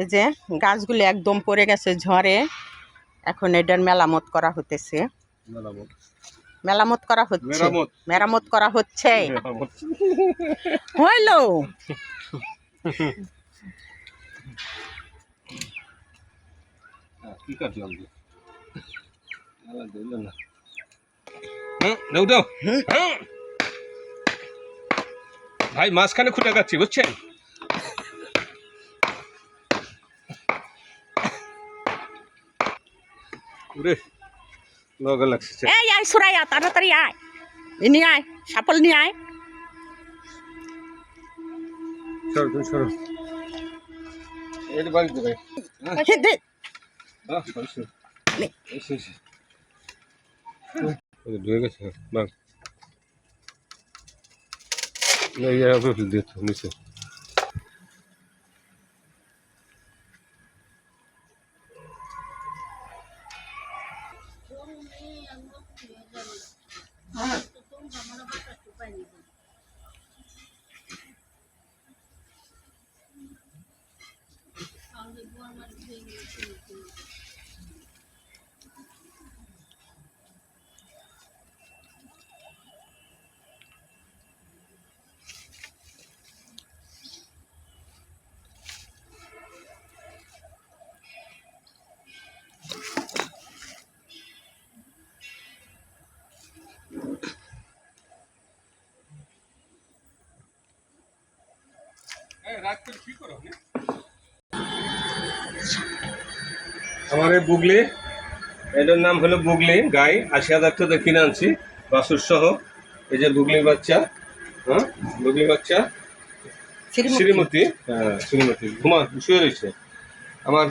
এই যে গাছগুলো একদম পড়ে গেছে ঝড়ে, এখন এটার মেরামত করা হতেছে। মেরামত করা হচ্ছে, মেরামত করা হচ্ছে। হইল কি কাটলাম ভাই, মাঝখানে খুঁটে কাটছি, বুঝছেন? এই আয় সুরাইয়া, তাড়াতাড়ি আয়, নিয়ে আয়, সাপল নিয়ে আয়। ধুয়ে গেছে বাং নিচে। আমার এই বুগলি, এটার নাম হলো বুগলি গাই, ৮০,০০০ টাকা কিনে আনছি বাছুর সহ। এই যে বুগলির বাচ্চা, হ্যাঁ বুগলি বাচ্চা শ্রীমতী, হ্যাঁ শ্রীমতী শুয়ে রয়েছে আমার।